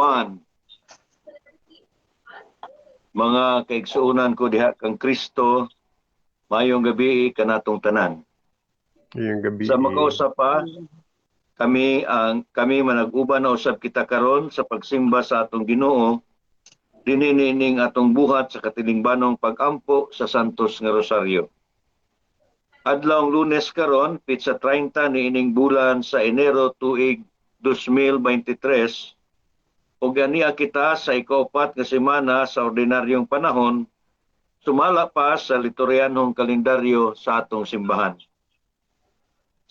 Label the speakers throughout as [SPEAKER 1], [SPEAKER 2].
[SPEAKER 1] Juan. Mga kaigsuunan ko diha kang Kristo, mayong gabi kanatong tanan.
[SPEAKER 2] Mayong gabi.
[SPEAKER 1] Sa makausap pa, kami manag-uban na usab kita karon sa pagsimba sa atong Ginoo dininining atong buhat sa katilingbanong pag-ampo sa Santos nga Rosaryo. Adlawng Lunes karon, pitsa 30 niining bulan sa Enero tuig 2023, ug ganiya kita sa ika-4 nga semana sa ordinaryong panahon, sumala pa sa lituryanhong kalendaryo sa atong simbahan.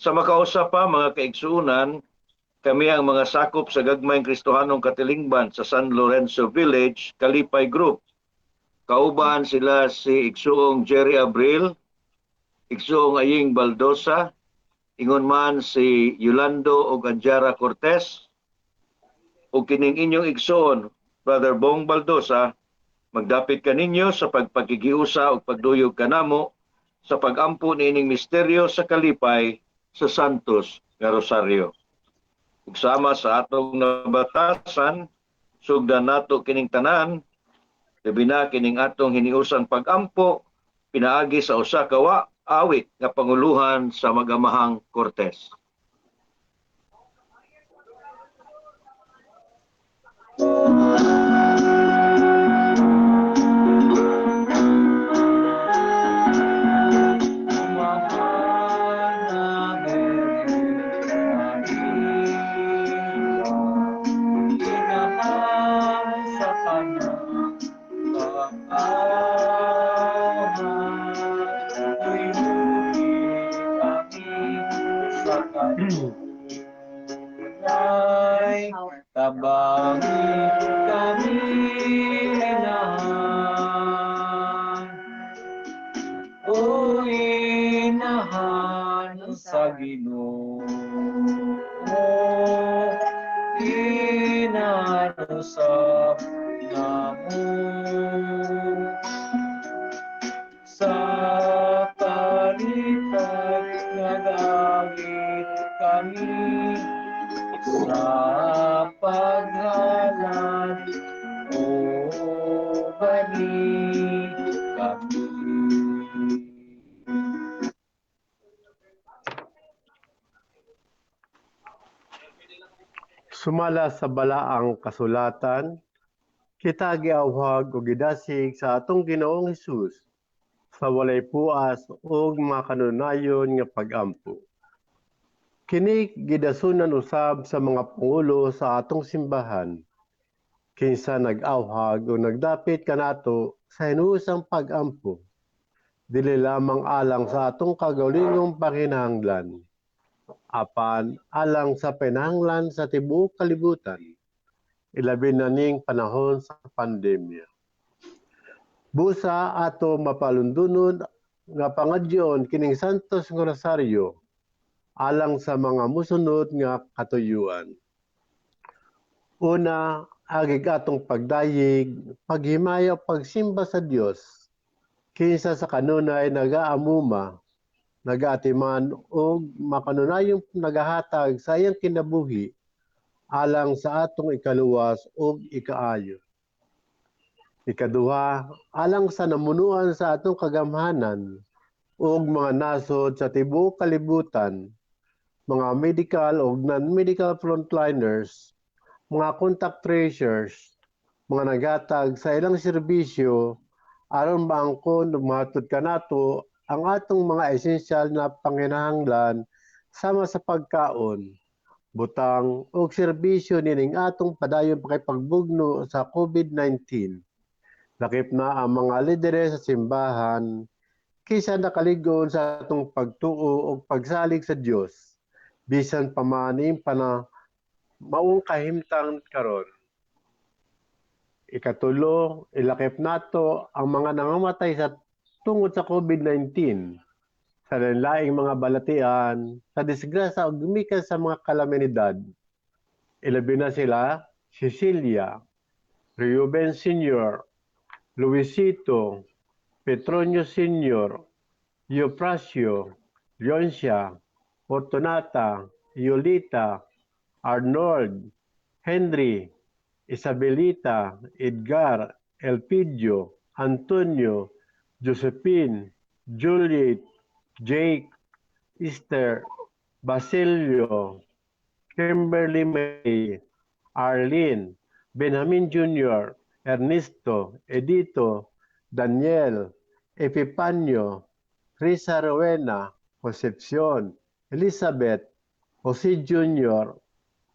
[SPEAKER 1] Sa makausap pa mga kaigsuunan, kami ang mga sakop sa Gagmayng Kristohanong Katilingban sa San Lorenzo Village, Kalipay Group. Kauban sila si Igsuong Jerry Abril, Igsuong Aying Baldosa, ingon man si Yolando o Anjara Cortez, o kining inyong igsoon, Brother Bong Baldosa, magdapit kaninyo sa pagpakigiusa o pagduyog kanamo sa pag-ampo niining misteryo sa Kalipay sa Santos nga Rosaryo. Ug sama sa atong nabatasan, sugdan nato kining tanan, labi na kining atong hiniusang pag-ampo pinaagi sa usa ka awit nga panguluhan sa Magamahang Cortes.
[SPEAKER 3] Tabangi kami inahan, o inahan sa Ginoo, inahan sa namo, sa Kalipay nagawit kami, sa paghalad o balik kami.
[SPEAKER 2] Sumala sa balaang kasulatan, kita giawhag o gidasig sa atong Ginoong Hesus sa walay puas ug makanunayon nga pag-ampo. Kini gidasunan usab sa mga pangulo sa atong simbahan, kinsa nag-awhag o nagdapit kanato sa hinuusang pag-ampo, dili lamang alang sa atong kaugalingong panginahanglan, apan alang sa panginahanglan sa tibuok kalibutan, ilabi na ning panahon sa pandemya. Busa ato mapalundunon nga pangadyon kining Santos nga Rosaryo alang sa mga musunod nga katuyuan. Una, agig atong pagdayig, paghimaya o pagsimba sa Dios, kinsa sa kanunay nagaamuma, nagaatiman o makanunayong nagahatag sa iyang kinabuhi alang sa atong ikaluwas o ikaayo. Ikaduha, alang sa namunuan sa atong kagamhanan o mga nasod sa tibuok kalibutan, mga medical o non-medical frontliners, mga contact tracers, mga naghatag sa ilang serbisyo aron maangkon ug mahatod kanato ang atong mga esensyal na panginahanglan sama sa pagkaon, butang ug serbisyo nining atong padayon pakipagbugno sa COVID-19. Lakip na ang mga lideres sa simbahan kisa nakaligon sa atong pagtuo o pagsalig sa Dios bisan pa maning maong kahimtang karon. Ikatulo, ilakip nato ang mga nangamatay sa tungod sa COVID-19 sa lain-laing mga balatian, sa disgrasya o gumikan sa mga kalaminidad. Ilabi na sila, Cecilia, Reuben Sr., Luisito, Petronio Sr., Eufrasio, Leoncia, Fortunata, Yolita, Arnold, Henry, Isabelita, Edgar, Elpidio, Antonio, Josephine, Juliet, Jake, Esther, Basilio, Kimberly May, Arlene, Benjamin Jr., Ernesto, Edito, Daniel, Epipanio, Risa Rowena, Concepcion, Elizabeth, Jose Jr.,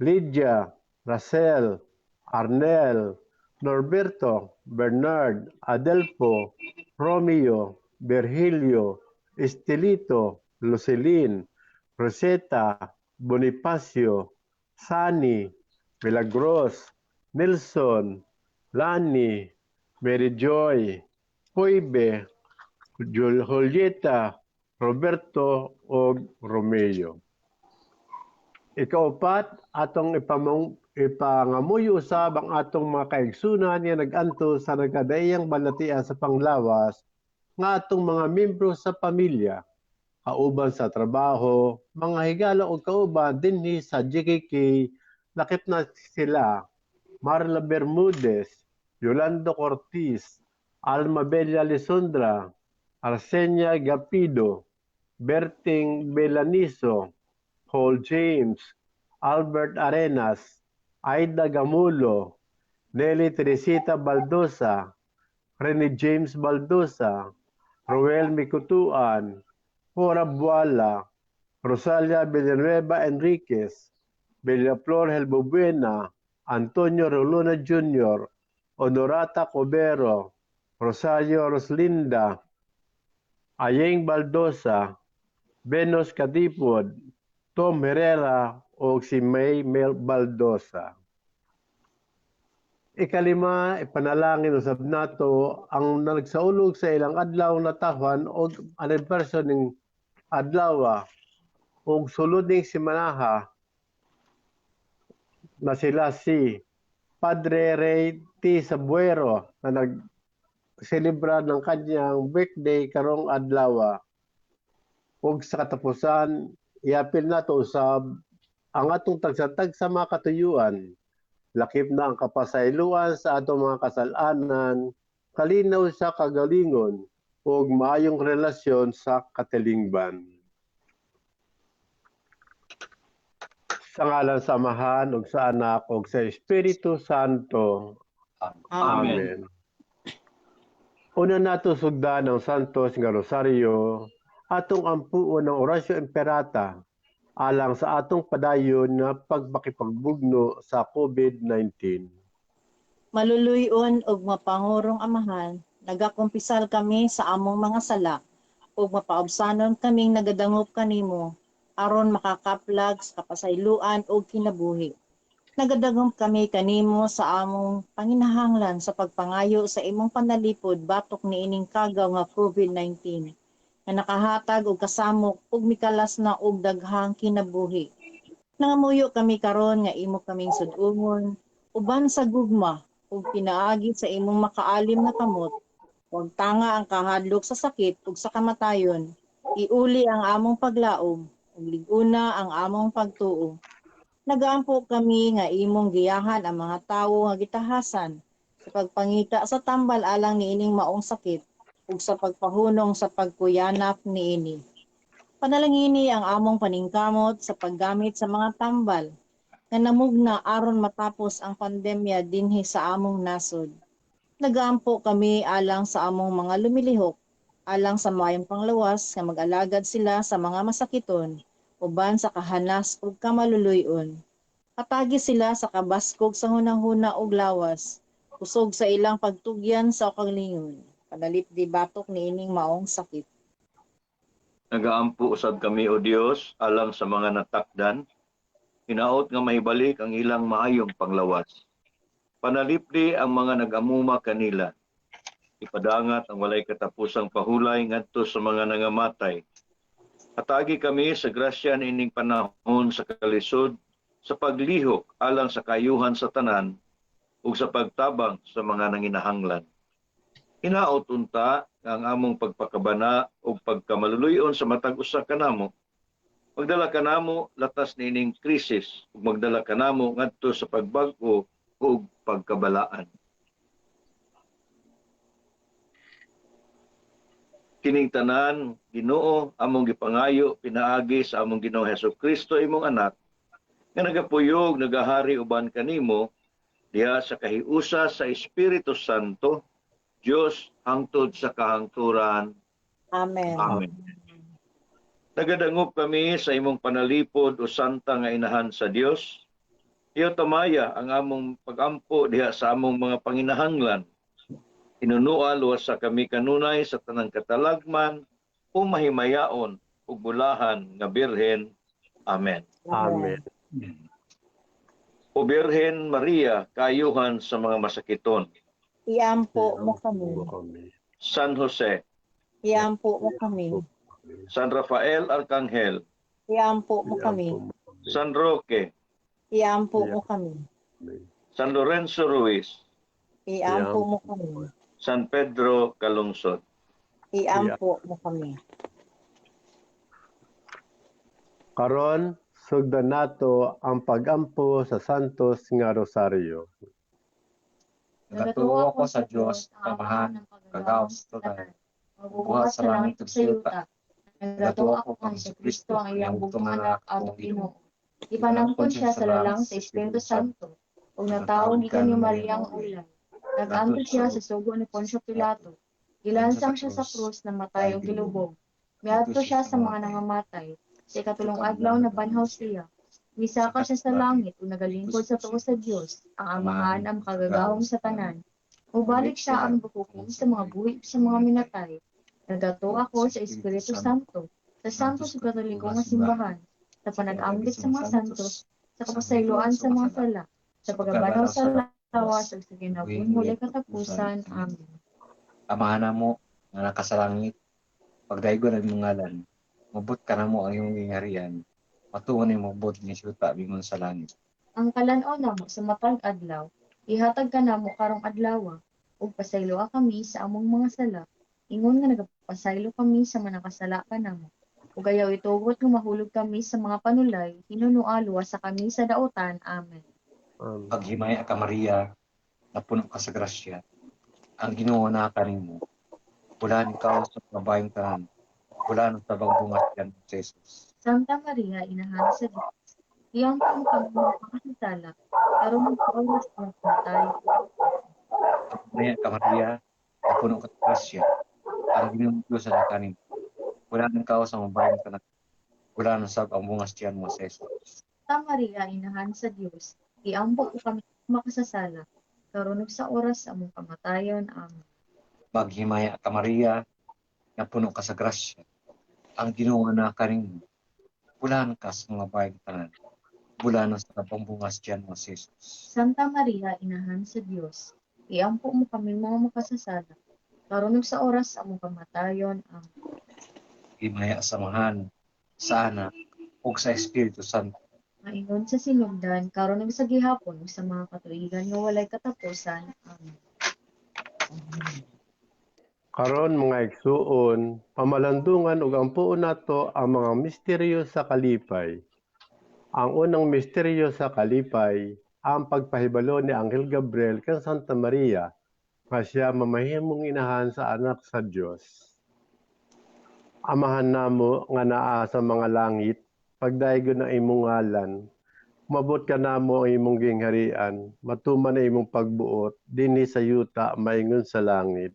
[SPEAKER 2] Lydia, Rachel, Arnel, Norberto, Bernard, Adelfo, Romeo, Virgilio, Estelito, Lucelin, Rosetta, Bonifacio, Sani, Milagros, Nelson, Lani, Mary Joy, Poibe, Julieta, Roberto o Romeo. Ikaupat, atong ipangamuy usab ang atong mga kaigsunan nga naganto sa nagkadaiyang balatian sa panglawas nga atong mga miyembro sa pamilya, kauban sa trabaho, mga higala o kauban dinhi sa GKK, lakip na sila Marla Bermudez, Yolando Cortiz, Alma Bella Lisondra, Arsenia Gapido, Berting Belaniso, Paul James, Albert Arenas, Aida Gamulo, Nelly Teresita Baldosa, Rene James Baldosa, Roel Micutuan, Cora Buala, Rosalia Villanueva Enriquez, Bellaflor Helbobuena, Antonio Roluna Jr., Honorata Cobero, Rosario Roslinda, Ayeng Baldosa, Benos Katipod, Tom Herrera o si May Mel Baldosa. Ikalima, ipanalangin usab nato ang nagsaulog sa ilang adlaw na tahuan o anniversary ng adlaw o sulod ning simanaha na sila si Padre Ray T. Sabuero na nag-celebra ng kanyang birthday karong adlaw. Ug sa katapusan, iapil nato usab ang atong tagsatag sa mga katuyuan. Lakip na ang kapasayloan sa atong mga kasalanan, kalinaw sa kagalingon, ug maayong relasyon sa katilingban. Sa ngalan sa Amahan ug sa Anak ug sa Espiritu Santo. Amen. Una nato sugdan ang Santos nga Rosaryo, atong ampuon ng Orasyo Imperata, alang sa atong padayon na pagpakipagbugno sa COVID-19.
[SPEAKER 4] Maluluyon og mapangurong Amahan, nagakumpisal kami sa among mga sala, ug mapaubsanon kaming nagadangop kanimo, aron makakaplag sa kapasayloan ug kinabuhi. Nagadangop kami kanimo sa among panginahanglan sa pagpangayo sa imong panalipod batok niining kagaw nga COVID-19, nga nakahatag og kasamok ug mikalas na og daghang kinabuhi. Nangamuyo kami karon nga imo kaming sud-ungon, uban sa gugma ug pinaagi sa imong makaalim na kamot. Huwag tanga ang kahadlok sa sakit ug sa kamatayon. Iuli ang among paglaom ug liguna ang among pagtuo. Nagaampo kami nga imong giyahan ang mga tawo nga gitahasan sa pagpangita sa tambal alang niining maong sakit ug sa pagpahunong sa pagkuyanap niini. Panalangini ang among paningkamot sa paggamit sa mga tambal nga namugna aron matapos ang pandemya dinhi sa among nasod. Nagaampo kami alang sa among mga lumilihok, alang sa mayong panglawas nga mag-alagad sila sa mga masakiton, uban sa kahanas ug kamaluluyon. Patagi sila sa kabaskog sa hunang-huna ug lawas, kusog sa ilang pagtugyan sa kaglingon. Padalipdi batok niining maong sakit.
[SPEAKER 1] Nagaampo usab kami o Dios alang sa mga natakdan, hinaot nga mahibalik ang ilang maayong panglawas. Panalipdi ang mga nag-amuma kanila. Ipadangat ang walay katapusang pahulay ngadto sa mga nangamatay. Atagi kami sa grasya niining panahon sa kalisod, sa paglihok alang sa kayuhan sa tanan ug sa pagtabang sa mga nanginahanglan. Hinaot unta ang among pagpakabana ug pagkamaluluyon sa matag usa kanamo. Magdala kanamo latas niining krisis ug magdala kanamo ngadto sa pagbag-o ug pagkabalaan. Kining tanan, Ginoo, among gipangayo pinaagi sa among Ginoo Hesukristo imong anak, nga nagapuyog nagahari uban kanimo diha sa kahiusa sa Espiritu Santo, Dios hangtod sa kahangturan.
[SPEAKER 4] Amen.
[SPEAKER 1] Amen. Nagadangop kami sa imong panalipod o santa nga inahan sa Dios. Iyo tamaya ang among pagampo diha sa among mga panginahanglan. Inunua luwas sa kami kanunay sa tanang katalagman o mahimayaon o bulahan nga Birhen. Amen.
[SPEAKER 2] Amen.
[SPEAKER 1] O Birhen Maria, kayuhan sa mga masakiton.
[SPEAKER 4] Iampo mo kami.
[SPEAKER 1] San Jose,
[SPEAKER 4] Iampo mo kami.
[SPEAKER 1] San Rafael Arcangel,
[SPEAKER 4] Iampo mo kami.
[SPEAKER 1] San Roque,
[SPEAKER 4] Iampo mo kami.
[SPEAKER 1] San Lorenzo Ruiz,
[SPEAKER 4] Iampo mo kami.
[SPEAKER 1] San Pedro Calungsod.
[SPEAKER 4] Iampo mo kami.
[SPEAKER 2] Karon, sugdan nato ang pagampo sa Santos nga Rosario.
[SPEAKER 3] Nagatuo ako sa Diyos, ang amahan ng kagawas tunan. Mabubuhat sa langit ug sa yuta. Nagatuo ako kang si Kristo ang iyang bugtong anak atong Ginoo. Ipanangkon siya sa lalang sa Espiritu Santo. Ug nataon gikan ni Maria ang ulan. Nag-anto siya sa sugo ni Poncio Pilato. Gilansang siya sa krus na matay o gilubog. Miadto siya sa mga nangamatay. Sa ikatulong adlaw na banhaw siya. Misaka siya sa langit o nagalingkod sa tuo sa Dios, ang amahan ang kagagahong sa tanan. Ubalik siya ang bukukin sa mga buhi sa mga minatay. Nagato ako sa Espiritu Santo, sa Santos sa Katoliko nga simbahan, sa panag-ambit sa mga santos, sa kapasayloan sa mga sala, sa pagabanaw sa lawas ug sa ginabun muli katapusan. Amen.
[SPEAKER 5] Amahan mo nga nakasalangit, pagdaygon ang imong ngalan, mabot ka na mo ang imong gingharian, matuon ang mabot ni syuta bingon sa langit.
[SPEAKER 6] Ang kalanaw namo sa matag adlaw, ihatag ka namo karong adlaw, ug pasayloa kami sa among mga sala, ingon nga nagapasaylo kami sa mga nakasala ka namo. Ug ayaw itugot nga mahulog kami sa mga panulay, hinunualwa sa kami sa daotan. Amen.
[SPEAKER 5] Paghimaya ka Maria, napuno ka sa grasya, ang Ginoo na kanimo. Bulan ikaw sa babaeng tanan, bulan sa bungas yan sa Jesus.
[SPEAKER 6] Santa Maria, inahan sa Diyos, iyang kami mga makasasala, aron magpaulas ng tayo.
[SPEAKER 5] Paghimaya ka Maria, napuno ka sa grasya, ang Ginoo Diyos na kanimo. Bulan ikaw sa babaeng tanan, bulan sa bungas yan mo sa Jesus.
[SPEAKER 6] Santa Maria, inahan sa Diyos, iambok ko kami makasasala, karon ug sa oras sa among kamatayon. Amen.
[SPEAKER 5] Paghimaya ka Maria, napuno ka sa grasya, ang Ginoo na kanimo. Bulan ka sa mga babaeng tanan, bulan sa pambungas yan mo sa Jesus.
[SPEAKER 6] Santa Maria, inahan sa Diyos, iampo mo kami mga makasasala, karon ug sa oras sa among kamatayon. Amen.
[SPEAKER 5] Himaya samahan sa anak ug sa Espiritu Santo.
[SPEAKER 6] Maingon sa sinugdan, karon ug sa gihapon ug sa mga katuigan nga walay katapusan. Amen.
[SPEAKER 2] Karon mga igsuon, pamalandungan ug ampuon nato ang mga misteryo sa kalipay. Ang unang misteryo sa kalipay, ang pagpahibalo ni Anghel Gabriel kang Santa Maria, nga siya mamahimong inahan sa anak sa Dios. Amahan namo nga naa sa mga langit, pagdaygon ng imong ngalan, mabot ka namo ang imong gingharian, matuman na imong pagbuot, dinhi sa yuta maingon sa langit.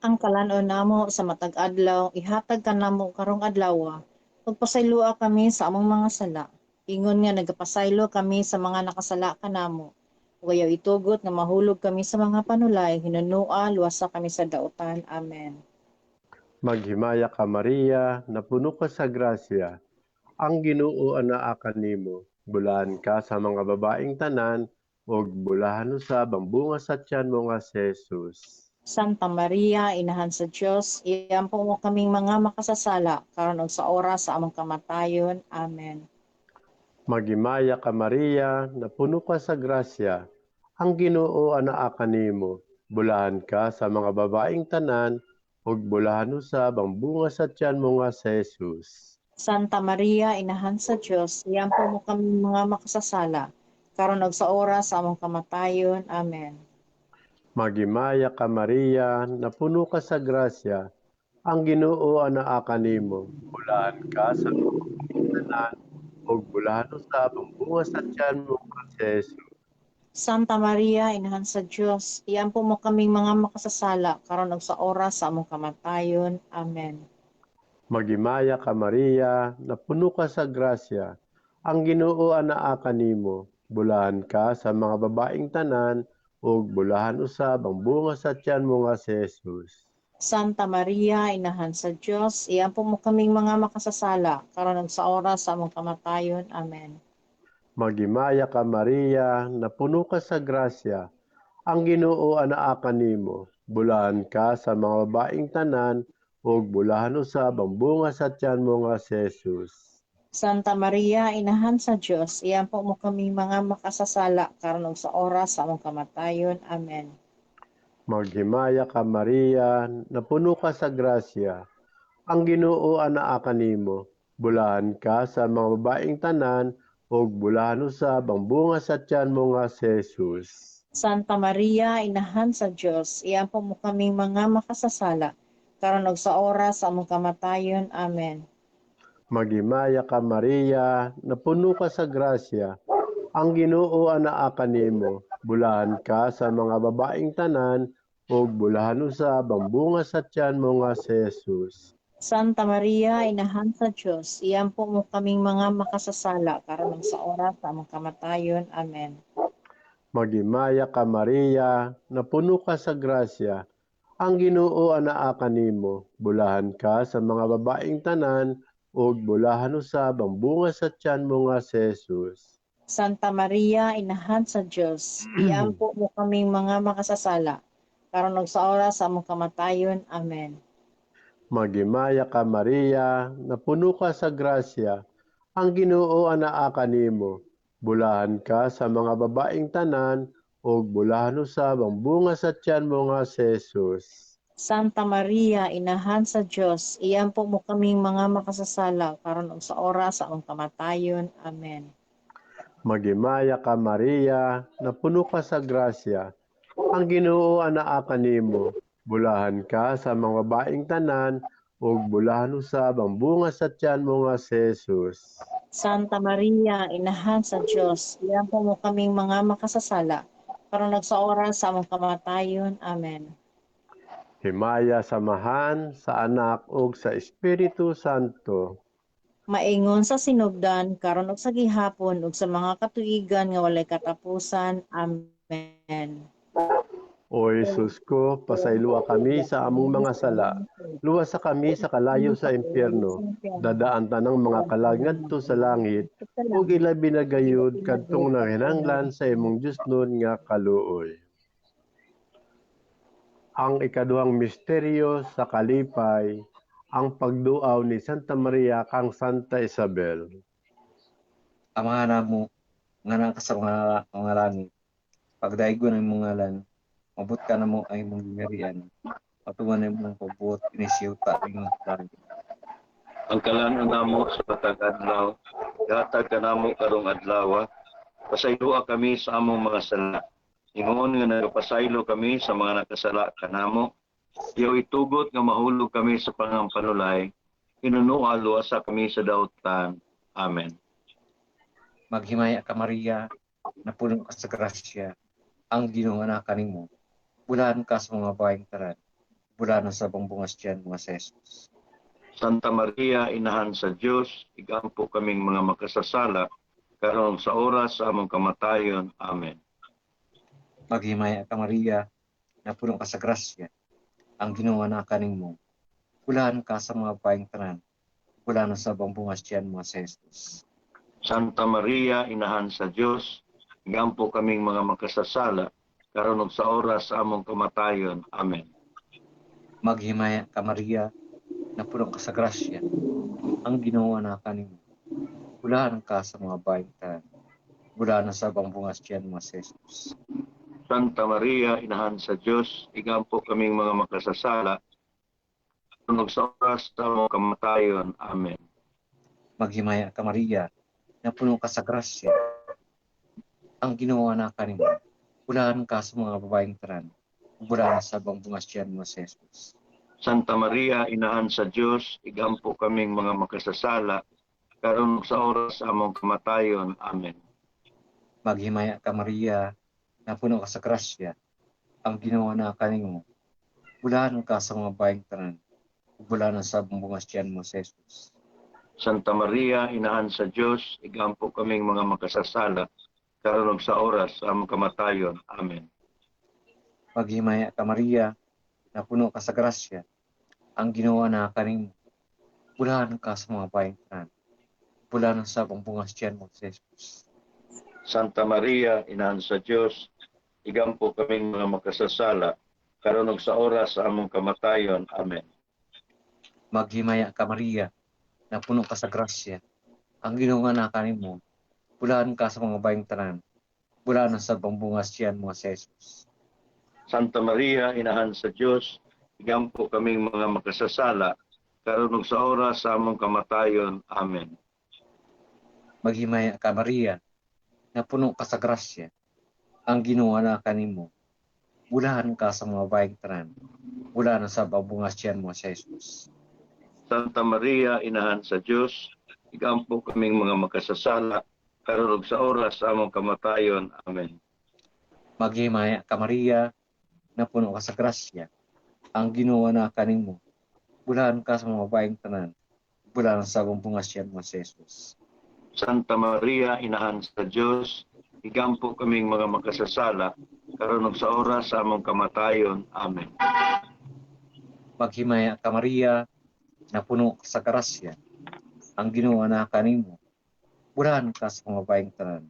[SPEAKER 4] Ang kalanaw namo sa matag adlaw, ihatag ka namo karong adlaw. Pagpasayloa kami sa among mga sala. Ingon nga nagapasaylo kami sa mga nakasala kanamo. Ug ayaw itugot nga mahulog kami sa mga panulay, hinunua luwasa kami sa daotan. Amen.
[SPEAKER 2] Maghimaya ka Maria, napuno ka sa grasya, ang Ginoo anaa kanimo. Bulahan ka sa mga babaeng tanan, ug bulahan usab ang bunga sa tiyan mo nga si Jesus.
[SPEAKER 4] Santa Maria, inahan sa Dios, iampo mo kaming mga makasasala, karon ug sa oras sa among kamatayon. Amen.
[SPEAKER 2] Maghimaya ka Maria, napuno ka sa grasya, ang Ginoo anaa kanimo. Bulahan ka sa mga babaeng tanan, ug bulahan usab ang bunga sa tiyan mo nga si Jesus.
[SPEAKER 4] Santa Maria, inahan sa Dios, iampo mo kaming mga makasasala, karon ug sa oras sa among kamatayon. Amen.
[SPEAKER 2] Magimaya ka Maria, napuno ka sa grasya, ang Ginoo anaa kanimo. Bulahan ka sa tanan, ug bulahan usab ang bunga sa tiyan mo nga si Jesus.
[SPEAKER 4] Santa Maria, Inahan sa Dios, iampo mo kaming mga makasasala, karon ug sa oras sa among kamatayon. Amen.
[SPEAKER 2] Magimaya ka Maria, napuno ka sa grasya, ang Ginoo anaa kanimo. Bulahan ka sa mga babaeng tanan, ug bulahan usab ang bunga sa tiyan mo nga si Jesus.
[SPEAKER 4] Santa Maria, Inahan sa Dios, iampo mo kaming mga makasasala, karon ug sa oras sa among kamatayon. Amen.
[SPEAKER 2] Magimaya ka Maria, napuno ka sa grasya, ang Ginoo anaa kanimo. Bulahan ka sa mga babaeng tanan, ug bulahan usab ang bunga sa tiyan mo nga si Jesus.
[SPEAKER 4] Santa Maria, Inahan sa Dios, iampo mo kaming mga makasasala, karon ug sa oras sa among kamatayon. Amen.
[SPEAKER 2] Maghimaya ka Maria, napuno ka sa grasya, ang Ginoo anaa kanimo. Bulahan ka sa mga babaeng tanan, ug bulahan usab ang bunga sa tiyan mo nga si Jesus.
[SPEAKER 4] Santa Maria, Inahan sa Dios, iampo mo kaming mga makasasala, karon ug sa oras sa among kamatayon. Amen.
[SPEAKER 2] Maghimaya ka Maria, napuno ka sa grasya, ang Ginoo anaa kanimo. Bulahan ka sa mga babaeng tanan, ug bulahan usab ang bunga sa tiyan mo nga si Jesus.
[SPEAKER 4] Santa Maria, Inahan sa Dios, iampo mo kaming mga makasasala, karon ug sa oras sa among kamatayon. Amen.
[SPEAKER 2] Maghimaya ka Maria, napuno ka sa grasya, ang Ginoo anaa kanimo. Bulahan ka sa mga babaeng tanan, ug bulahan usab ang bunga sa tiyan mo nga si Jesus.
[SPEAKER 4] Santa Maria, Inahan sa Dios, iampo mo kaming mga makasasala, karon ug sa oras sa among kamatayon. Amen.
[SPEAKER 2] Maghimaya ka Maria, napuno ka sa grasya, ang Ginoo anaa kanimo. Bulahan ka sa mga babaeng tanan, ug bulahan usab ang bunga sa tiyan mo nga si Jesus.
[SPEAKER 4] Santa Maria, Inahan sa Dios, iampo mo kaming mga makasasala, karon ug sa oras sa among kamatayon. Amen.
[SPEAKER 2] Maghimaya ka Maria, napuno ka sa grasya, ang Ginoo anaa kanimo. Bulahan ka sa mga babaeng tanan, ug bulahan usab ang bunga sa tiyan mo nga si Jesus.
[SPEAKER 4] Santa Maria, Inahan sa Dios, iampo mo kaming mga makasasala, karon ug sa oras sa among kamatayon. Amen.
[SPEAKER 2] Himaya samahan sa anak ug sa Espiritu Santo.
[SPEAKER 4] Maingon sa sinugdan, karon ug sa gihapon ug sa mga katuigan nga walay katapusan. Amen.
[SPEAKER 2] O Jesus ko, pasayloa kami sa among mga sala. Luwasa kami sa kalayo sa impyerno. Dadaan tanang mga kalag ngadto sa langit, ug ilabi na gayud kadtong nanginahanglan sa imong Diosnon nga kaluoy. Ang ikaduhang misteryo sa kalipay, ang pagduaw ni Santa Maria kang Santa Isabel.
[SPEAKER 5] Amahan namo nga naa ka sa mga langit, pagdaigon ang mga ngalan, mabot ka na mo ay mong gingarian, patuman na mong pabuot inisiyuta ng langit.
[SPEAKER 1] Ang kalanon namo sa patag adlaw, gatag ka namo karong adlaw, pasayloa kami sa among mga sala. Ingon nga nagapasaylo kami sa mga nakasala kanamo. Diyaw itugot nga mahulog kami sa pangampanulay. Inunuha luwasa kami sa dautan. Amen.
[SPEAKER 5] Maghimaya ka Maria, napuno ka sa grasya, ang Ginoo na kanimo. Bulahan ka sa mga babaeng tanan, bulahan sa bungas tiyan mga si Jesus.
[SPEAKER 1] Santa Maria, Inahan sa Diyos, igampo kaming mga makasasala, karon sa oras sa among kamatayon. Amen.
[SPEAKER 5] Maghimaya ka Maria, napuno ka sa grasya, ang Ginoo na kanimo. Bulahan ka sa mga babaeng tanan, bulahan sa bungas tiyan mga si Jesus.
[SPEAKER 1] Santa Maria, Inahan sa Diyos, igampo kaming mga makasasala, karon sa oras sa among kamatayon. Amen.
[SPEAKER 5] Maghimaya ka Maria, napuno ka sa grasya, ang Ginoo na kanimo. Bulahan ka sa mga babaeng tanan, bulahan sa bungas tiyan mga si Jesus.
[SPEAKER 1] Santa Maria, Inahan sa Diyos, igampo kaming mga makasasala, karon sa oras sa among kamatayon. Amen.
[SPEAKER 5] Maghimaya ka Maria, napuno ka sa grasya, ang ginawa na kanimo. Bulahan ka sa mga babaeng tanan, bulahan sa bungas tiyan mo si Jesus.
[SPEAKER 1] Santa Maria, Inahan sa Diyos, igampo kaming mga makasasala, karon ug sa oras sa among kamatayon. Amen.
[SPEAKER 5] Maghimaya ka Maria, na puno ka sa grasya, ang ginawa na kanimo. Bulahan ka sa mga babaeng tanan, bulahan sa bungas tiyan mo si Jesus.
[SPEAKER 1] Santa Maria, Inahan sa Diyos, igampo kaming mga makasasala, karon ug sa oras sa among kamatayon. Amen.
[SPEAKER 5] Maghimaya ka Maria, na puno ka sa grasya, ang ginawa na kanimo. Bulahan ka sa mga babaeng tanan, bulahan sa bungas tiyan mo si Jesus.
[SPEAKER 1] Santa Maria, Inahan sa Diyos, igampo kaming mga makasasala, karon ug sa oras sa among kamatayon. Amen.
[SPEAKER 5] Maghimaya ka Maria, na puno ka sa grasya, ang ginawa na kanimo. Bulahan ka sa mga babaeng tanan, bulahan sa bungas tiyan mo si Jesus.
[SPEAKER 1] Santa Maria, Inahan sa Diyos, igampo kaming mga makasasala, karon ug sa oras sa among kamatayon. Amen.
[SPEAKER 5] Maghimaya ka Maria, na puno ka sa grasya, ang ginawa na kanimo. Bulahan ka sa mga babaeng tanan, bulahan sa bungas tiyan mo si Jesus.
[SPEAKER 1] Santa Maria, Inahan sa Diyos, igampo kaming mga makasasala, karon ug sa oras sa among kamatayon. Amen.
[SPEAKER 5] Maghimaya ka Maria, na puno ka sa grasya, ang ginawa na kanimo. Bulahan ka sa mga babaeng tanan, bulahan sa bungas tiyan mo si Jesus.
[SPEAKER 1] Santa Maria, Inahan sa Diyos, igampo kaming mga makasasala, karon ug sa oras sa among kamatayon. Amen.
[SPEAKER 5] Maghimaya ka Maria, na puno ka sa grasya, ang ginawa na kanimo. Bulahan ka sa mga babaeng tanan,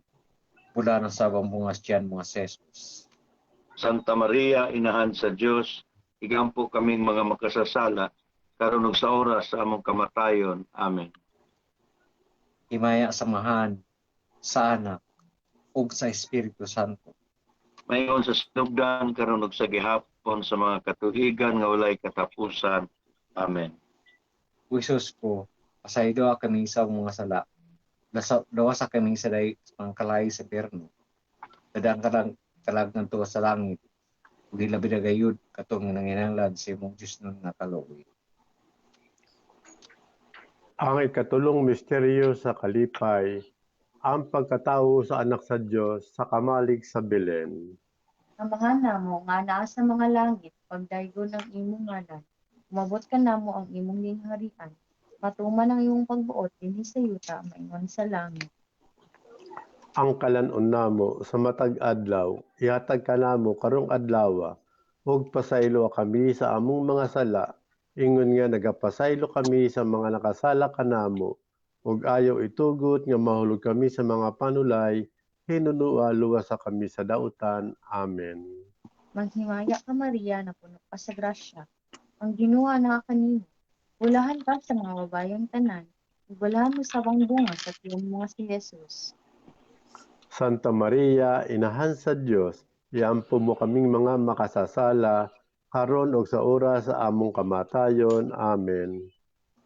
[SPEAKER 5] bulahan sa bungas tiyan mo si Jesus.
[SPEAKER 1] Santa Maria, Inahan sa Diyos, igampo kaming mga makasasala, karon ug sa oras sa among kamatayon. Amen.
[SPEAKER 5] Himaya samahan sa anak ug sa Espiritu Santo.
[SPEAKER 1] Mayon sa sinugdan, karon ug sa gihapon sa mga katuigan nga walay katapusan. Amen.
[SPEAKER 5] O Isus ko, pasaydo kami sa mga sala. Dawa sa kami sa pangkalay sa perno. Dadang kalag ng tuwa sa langit. Udi labi na gayud katong nanginanglan si mong Diyos nun nakaloy.
[SPEAKER 2] Ang ikatulong misteryo sa kalipay, ang pagkatao sa anak sa Diyos sa kamalig sa Belen.
[SPEAKER 6] Amahan namo nga naa sa mga langit, pagdaygo ng imong ngalan. Umabot ka namo ang imong lingharian. Matuman ang imong pagbuot dinhi sa yuta, maingon sa langit.
[SPEAKER 2] Ang kalanon namo sa matag adlaw, ihatag ka namo karong adlaw, ug pasaylo kami sa among mga sala, ingon nga nagapasaylo kami sa mga nakasala kanamo, ug ayaw itugot nga mahulog kami sa mga panulay, hinunua luwasa kami sa dautan. Amen.
[SPEAKER 6] Maghimaya ka Maria, na puno ka sa grasya. Ang Ginoo na kanimo. Bulahan ka sa mga babayang tanan. Bulahan mo sa bunga sa tiyong mga si Jesus.
[SPEAKER 2] Santa Maria, Inahan sa Diyos, iampo mo kaming mga makasasala, karon ug sa oras sa among kamatayon. Amen.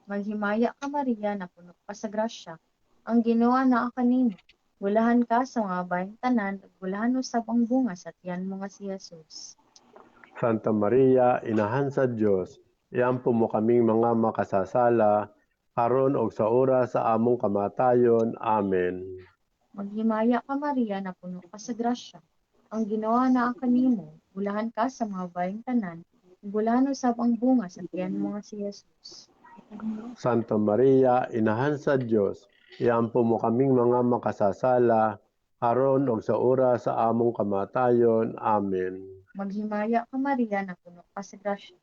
[SPEAKER 6] Maghimaya ka Maria, na puno ka sa grasya. Ang Ginoo na kanimo. Bulahan ka sa mga babayang tanan. Bulahan mo sa bunga sa tiyan mga si Jesus.
[SPEAKER 2] Santa Maria, Inahan sa Diyos, iampo mo kaming mga makasasala, karon ug sa oras sa among kamatayon. Amen.
[SPEAKER 6] Maghimaya ka Maria, na puno ka sa grasya. Ang Ginoo na kanimo. Bulahan ka sa mga babayang tanan. Bulahan mo sa bunga sa tiyan mga si Jesus.
[SPEAKER 2] Santa Maria, Inahan sa Diyos, iampo mo kaming mga makasasala, karon ug sa oras sa among kamatayon. Amen.
[SPEAKER 6] Maghimaya ka Maria, na puno ka sa grasya.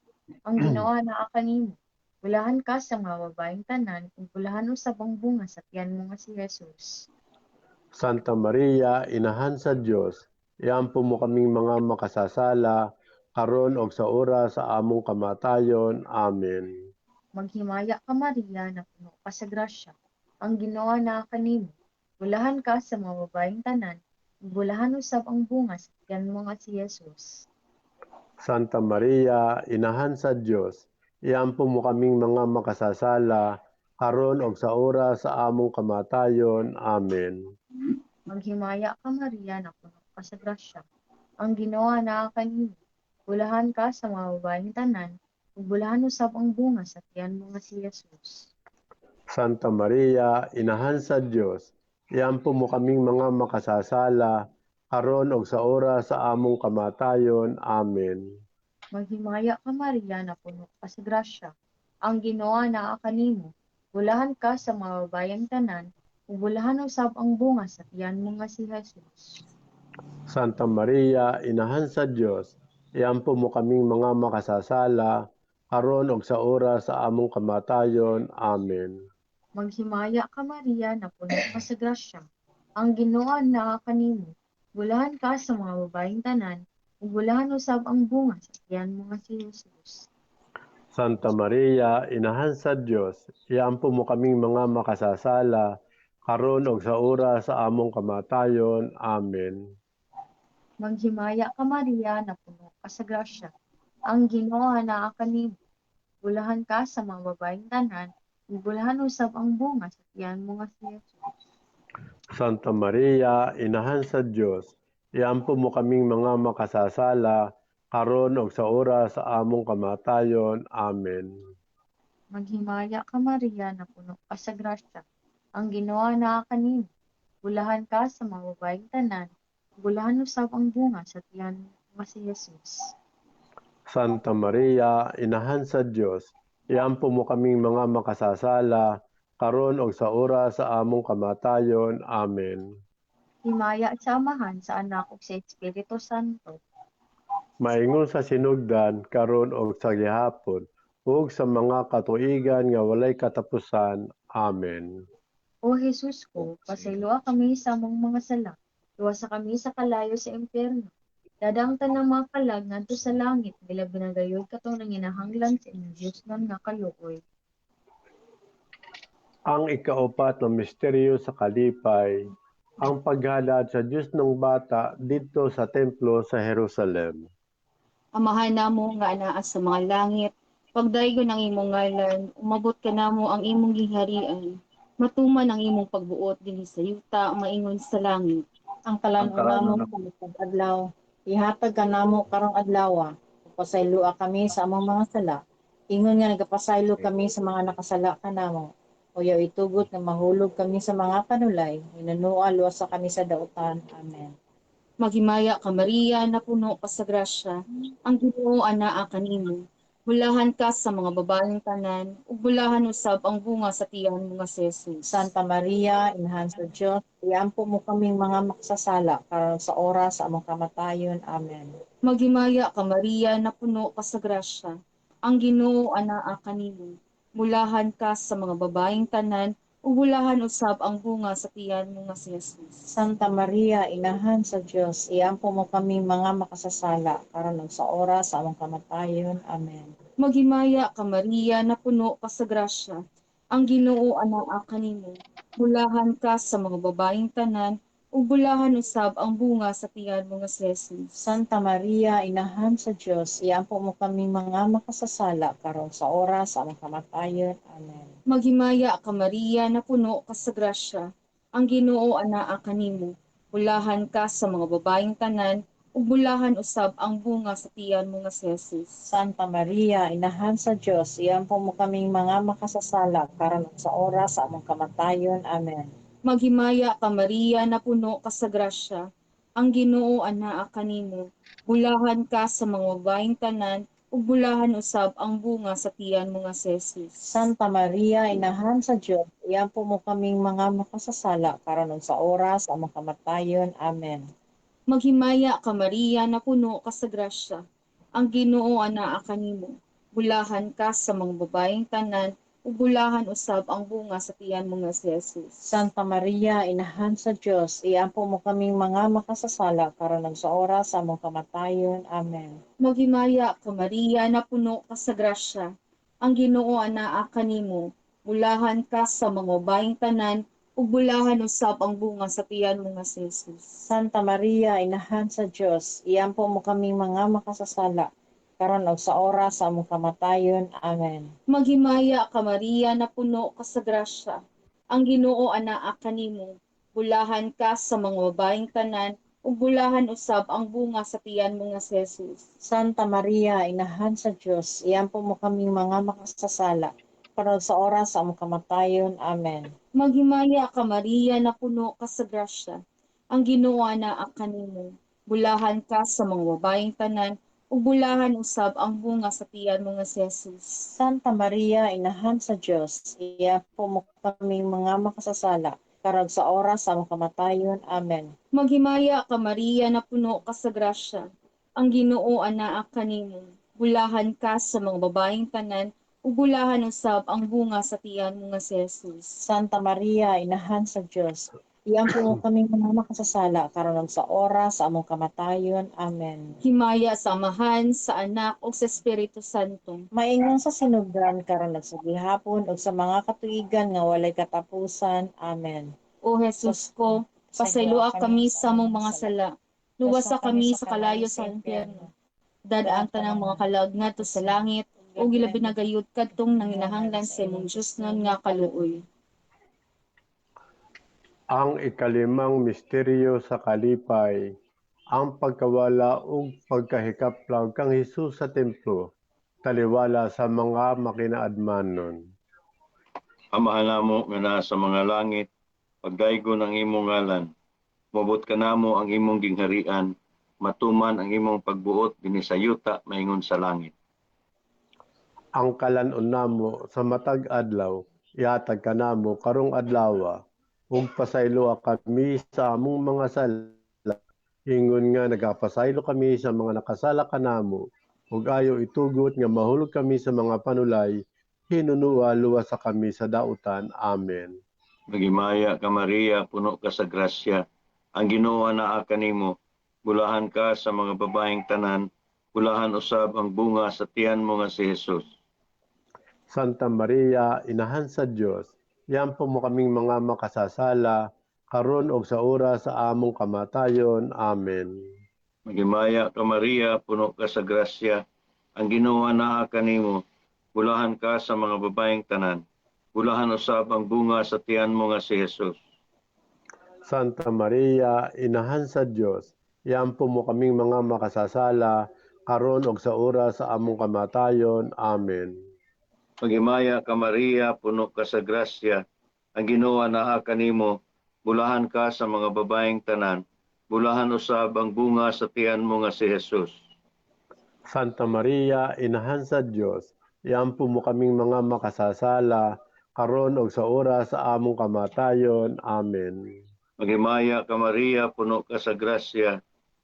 [SPEAKER 6] Ang Ginoo na kanimo. Bulahan ka sa mga babayeng tanan, ug bulahan mo sa bunga sa tiyan mo nga si Jesus.
[SPEAKER 2] Santa Maria, Inahan sa Diyos, iampo mo kaming mga makasasala, karon ug sa oras sa among kamatayon. Amen.
[SPEAKER 6] Maghimaya ka Maria, na puno ka sa grasya. Ang Ginoo na kanimo. Bulahan ka sa mga babayeng tanan, ug bulahan mo sa bunga sa tiyan mo nga si Jesus.
[SPEAKER 2] Santa Maria, Inahan sa Diyos, iampo mo kaming mga makasasala, karon ug sa oras sa among kamatayon. Amen.
[SPEAKER 6] Maghimaya ka Maria na puno ka sa grasya. Ang Ginoo naa kanimo. Bulahan ka sa mga babaeng tanan, ug bulahan usab ang bunga sa tiyan mo nga si Jesus.
[SPEAKER 2] Santa Maria, Inahan sa Dios, iampo mo kaming mga makasasala, karon og sa oras sa among kamatayon. Amen.
[SPEAKER 6] Maghimaya ka Maria na puno ka sa grasya. Ang Ginoo naa kanimo. Bulahan ka sa mga babaeng tanan, ug bulahan usab ang bunga sa tiyan mo nga si Jesus.
[SPEAKER 2] Santa Maria, Inahan sa Dios, iampo mo kaming mga makasasala, karon og sa oras sa among kamatayon. Amen.
[SPEAKER 6] Maghimaya ka Maria na puno ka sa grasya. Ang Ginoo naa kanimo. Bulahan ka sa mga babaeng tanan, ug bulahan usab ang bunga sa tiyan mo nga si Jesus.
[SPEAKER 2] Santa Maria, Inahan sa Dios, iampo mo kaming mga makasasala, karon og sa oras sa among kamatayon. Amen.
[SPEAKER 6] Maghimaya ka Maria na puno ka sa grasya. Ang Ginoo naa kanimo. Bulahan ka sa mga babaeng tanan, ug bulahan usab ang bunga sa tiyan mo nga si Jesus.
[SPEAKER 2] Santa Maria, Inahan sa Dios, iampo mo kaming mga makasasala, karon og sa oras sa among kamatayon. Amen.
[SPEAKER 6] Maghimaya ka Maria na puno ka sa grasya. Ang Ginoo naa kanimo. Bulahan ka sa mga babaeng tanan, ug bulahan usab ang bunga sa tiyan mo nga si Jesus.
[SPEAKER 2] Santa Maria, Inahan sa Dios, iampo mo kaming mga makasasala, karon og sa oras sa among kamatayon. Amen.
[SPEAKER 6] Himaya sa Amahan, sa Anak ug sa Espiritu Santo.
[SPEAKER 2] Maingon sa sinugdan, karon og sa gihapon, ug sa mga katuigan nga walay katapusan. Amen.
[SPEAKER 6] O Jesus ko, pasayloa kami sa among mga sala. Luwasa kami sa kalayo sa impyerno. Dadang tanang mga kalag ngadto sa langit, bila binagayod katong nanginahanglan sa inyong Diyos nan nga kaluoy.
[SPEAKER 2] Ang ikaapat na misteryo sa kalipay, ang paghalad sa Diyos ng bata dito sa templo sa Jerusalem.
[SPEAKER 7] Amahan namo nga anaa sa mga langit, pagdaygon ang imong ngalan, umabot ka namo ang imong giharian. Matuman ang imong pagbuot dinhi sa yuta, maingon sa langit.
[SPEAKER 4] Ang kalanon namo pag adlaw, ihatag ka namo karong adlaw. Pasayloa kami sa among mga sala. Ingon nga nagapasaylo kami sa mga nakasala kanamo. Uyaw itugot nga mahulog kami sa mga kanulay, inanua luwasa kami sa dautan. Amen.
[SPEAKER 7] Maghimaya ka Maria, na puno ka sa grasya, ang Ginoo anaa kanimo. Bulahan ka sa mga babaeng tanan, ug bulahan usab ang bunga sa tiyan mo nga si Jesus.
[SPEAKER 4] Santa Maria, Inahan sa Diyos, iampo mo kaming mga makasasala karon sa oras sa among kamatayon. Amen.
[SPEAKER 7] Maghimaya ka Maria, na puno ka sa grasya, ang Ginoo anaa kanimo. Bulahan ka sa mga babaeng tanan, ug bulahan usab ang bunga sa tiyan mo nga si Jesus.
[SPEAKER 4] Santa Maria, Inahan sa Diyos, iampo mo kaming mga makasasala karon sa oras sa among kamatayon. Amen.
[SPEAKER 7] Maghimaya ka Maria, na puno ka sa grasya, ang Ginoo anaa kanimo. Bulahan ka sa mga babaeng tanan, ug bulahan usab ang bunga sa tiyan mo nga si Jesus.
[SPEAKER 4] Santa Maria, Inahan sa Diyos, iampo mo kaming mga makasasala karon sa oras sa among kamatayon. Amen.
[SPEAKER 7] Maghimaya ka Maria, na puno ka sa grasya, ang Ginoo anaa kanimo. Bulahan ka sa mga babaeng tanan, ug bulahan usab ang bunga sa tiyan mo nga si Jesus.
[SPEAKER 4] Santa Maria, Inahan sa Diyos, iampo mo kaming mga makasasala karon sa oras sa among kamatayon. Amen.
[SPEAKER 7] Maghimaya ka Maria, na puno ka sa grasya, ang Ginoo anaa kanimo. Bulahan ka sa mga babaeng tanan, ug bulahan usab ang bunga sa tiyan mo nga si Jesus.
[SPEAKER 4] Santa Maria, Inahan sa Diyos, iampo mo kaming mga makasasala karon sa oras sa among kamatayon. Amen.
[SPEAKER 7] Maghimaya ka Maria, na puno ka sa grasya, ang Ginoo anaa kanimo. Bulahan ka sa mga babaeng tanan, ug bulahan usab ang bunga sa tiyan mo nga si Jesus.
[SPEAKER 4] Santa Maria, Inahan sa Diyos, iampo mo kaming mga makasasala karon sa oras sa among kamatayon. Amen.
[SPEAKER 7] Maghimaya ka Maria, na puno ka sa grasya, ang Ginoo anaa kanimo. Bulahan ka sa mga babaeng tanan, ug bulahan usab ang bunga sa tiyan mo nga si Jesus.
[SPEAKER 4] Santa Maria, Inahan sa Diyos, iampo mo kaming mga makasasala karon sa oras sa among kamatayon. Amen.
[SPEAKER 7] Maghimaya ka Maria, na puno ka sa grasya, ang Ginoo anaa kanimo. Bulahan ka sa mga babaeng tanan, ug bulahan usab ang bunga sa tiyan mo nga si Jesus.
[SPEAKER 4] Santa Maria, Inahan sa Diyos, iampo mo kaming mga makasasala, karon sa oras sa among kamatayon. Amen.
[SPEAKER 7] Maghimaya ka Maria na puno ka sa grasya. Ang Ginoo naa kanimo. Bulahan ka sa mga babaeng tanan, ug bulahan usab ang bunga sa tiyan mo nga si Jesus.
[SPEAKER 4] Santa Maria, Inahan sa Diyos, iampo mo kaming mga makasasala, karon sa oras sa among kamatayon. Amen.
[SPEAKER 7] Maghimaya ka Maria na puno ka sa grasya. Ang Ginoo naa kanimo. Bulahan ka sa mga babaeng tanan, ug bulahan usab ang bunga sa tiyan mo nga si Jesus.
[SPEAKER 4] Santa Maria, Inahan sa Diyos, iampo mo kaming mga makasasala, karon sa oras sa among kamatayon. Amen.
[SPEAKER 7] Himaya sa Amahan, sa Anak, ug sa Espiritu Santo.
[SPEAKER 4] Maingon sa sinugdan karon nagsugihapon ug sa mga katuigan nga walay katapusan. Amen.
[SPEAKER 7] O Jesus ko, pasayloa kami sa among mga sala. Luwasa kami sa kalayo sa impyerno. Dadaan tanang mga kalaog ngadto sa langit, ug ilabi na gayud kadtong nanginahanglan sa imong Dios nun nga kaluoy.
[SPEAKER 2] Ang ikalimang misteryo sa kalipay, ang pagkawala ug pagkahikaplaw kang Hesus sa templo, taliwala sa mga makinaadmanon.
[SPEAKER 1] Amahan namo nga nasa mga langit, pagdaygon ang imong ngalan. Mabot ka namo ang imong gingharian, matuman ang imong pagbuot dinhi sa yuta maingon sa langit.
[SPEAKER 2] Ang kalanon namo sa matag adlaw, ihatag ka namo karong adlaw, ug pasaylo kami sa among mga sala. Ingon nga nagapasaylo kami sa mga nakasala kanamo, ug ayo itugot nga mahulog kami sa mga panulay, hinunua luwas sa kami sa dautan. Amen.
[SPEAKER 1] Magimaya ka Maria, puno ka sa grasya. Ang Ginoo naa kanimo. Bulahan ka sa mga babaeng tanan, bulahan usab ang bunga sa tiyan mo nga si Jesus.
[SPEAKER 2] Santa Maria, Inahan sa Diyos, iampo mo kaming mga makasasala, karon og sa oras sa among kamatayon. Amen.
[SPEAKER 1] Magimaya ka Maria, puno ka sa grasya. Ang Ginoo naa kanimo. Bulahan ka sa mga babaeng tanan, bulahan usab ang bunga sa tiyan mo nga si Jesus.
[SPEAKER 2] Santa Maria, Inahan sa Diyos, iampo mo kaming mga makasasala, karon og sa oras sa among kamatayon. Amen.
[SPEAKER 1] Magimaya ka Maria, puno ka sa grasya. Ang Ginoo naa kanimo. Bulahan ka sa mga babaeng tanan, bulahan usab ang bunga sa tiyan mo nga si Jesus.
[SPEAKER 2] Santa Maria, Inahan sa Diyos, iampo mo kaming mga makasasala, karon og sa oras sa among kamatayon. Amen.
[SPEAKER 1] Magimaya ka Maria, puno ka sa grasya.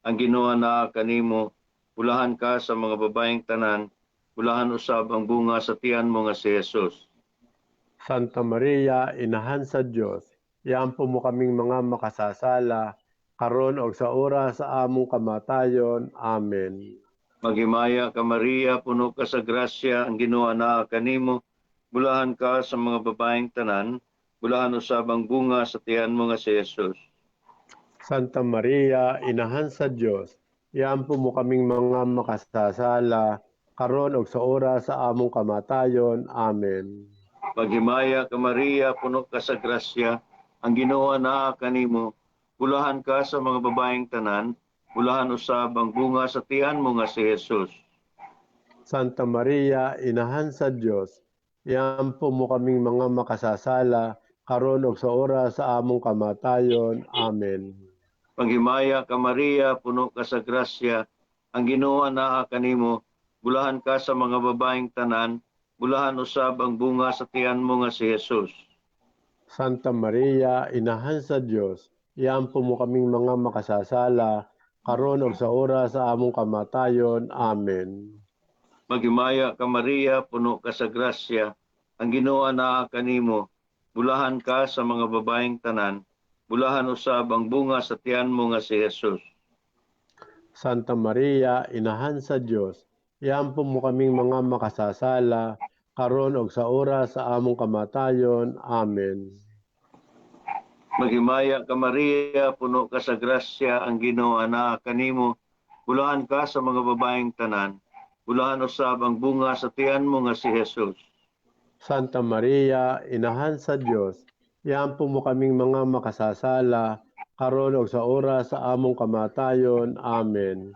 [SPEAKER 1] Ang Ginoo naa kanimo. Bulahan ka sa mga babaeng tanan, bulahan usab ang bunga sa tiyan mo nga si Jesus.
[SPEAKER 2] Santa Maria, Inahan sa Diyos, iampo mo kaming mga makasasala, karon og sa oras sa among kamatayon. Amen.
[SPEAKER 1] Magimaya ka Maria, puno ka sa grasya. Ang Ginoo naa kanimo. Bulahan ka sa mga babaeng tanan, bulahan usab ang bunga sa tiyan mo nga si Jesus.
[SPEAKER 2] Santa Maria, Inahan sa Diyos, iampo mo kaming mga makasasala, karon og sa oras sa among kamatayon. Amen.
[SPEAKER 1] Paghimaya ka Maria, puno ka sa grasya. Ang Ginoo naa kanimo. Bulahan ka sa mga babaeng tanan, bulahan usab ang bunga sa tiyan mo nga si Jesus.
[SPEAKER 2] Santa Maria, Inahan sa Diyos, iampo mo kaming mga makasasala, karon og sa oras sa among kamatayon. Amen.
[SPEAKER 1] Paghimaya ka Maria, puno ka sa grasya. Ang Ginoo naa kanimo. Bulahan ka sa mga babaeng tanan, bulahan usab ang bunga sa tiyan mo nga si Jesus.
[SPEAKER 2] Santa Maria, Inahan sa Diyos, iampo mo kaming mga makasasala, karon og sa oras sa among kamatayon. Amen.
[SPEAKER 1] Paghimaya ka Maria, puno ka sa grasya. Ang Ginoo naa kanimo. Bulahan ka sa mga babaeng tanan, bulahan usab ang bunga sa tiyan mo nga si Jesus.
[SPEAKER 2] Santa Maria, Inahan sa Diyos, iampo mo kaming mga makasasala, karon og sa oras sa among kamatayon. Amen.
[SPEAKER 1] Maghimaya ka Maria, puno ka sa grasya. Ang Ginoo naa kanimo. Bulahan ka sa mga babaeng tanan, bulahan usab ang bunga sa tiyan mo nga si Jesus.
[SPEAKER 2] Santa Maria, Inahan sa Diyos, Iampo mo kaming mga makasasala, karon ug sa oras sa among kamatayon. Amen.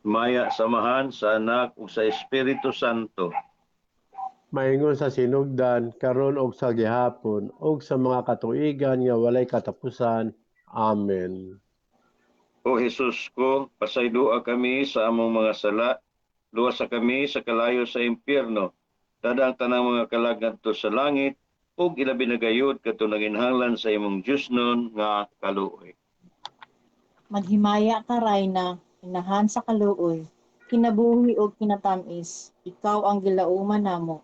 [SPEAKER 1] Maya samahan sa Anak ug sa Espiritu Santo.
[SPEAKER 2] Maingon sa sinugdan, karon ug sa gihapon, ug sa mga katuigan nga walay katapusan. Amen.
[SPEAKER 1] O Jesus ko, pasaydua kami sa among mga sala, luwasa kami sa kalayo sa impyerno, tadang tanang mga kalag ngadto sa langit, ug ilabi na gayud kadto naginhanglan sa imong Dios nun nga kaluoy.
[SPEAKER 4] Maghimaya ka, Rayna, inahan sa kaluoy, kinabuhi o kinatamis, ikaw ang gilauman namo.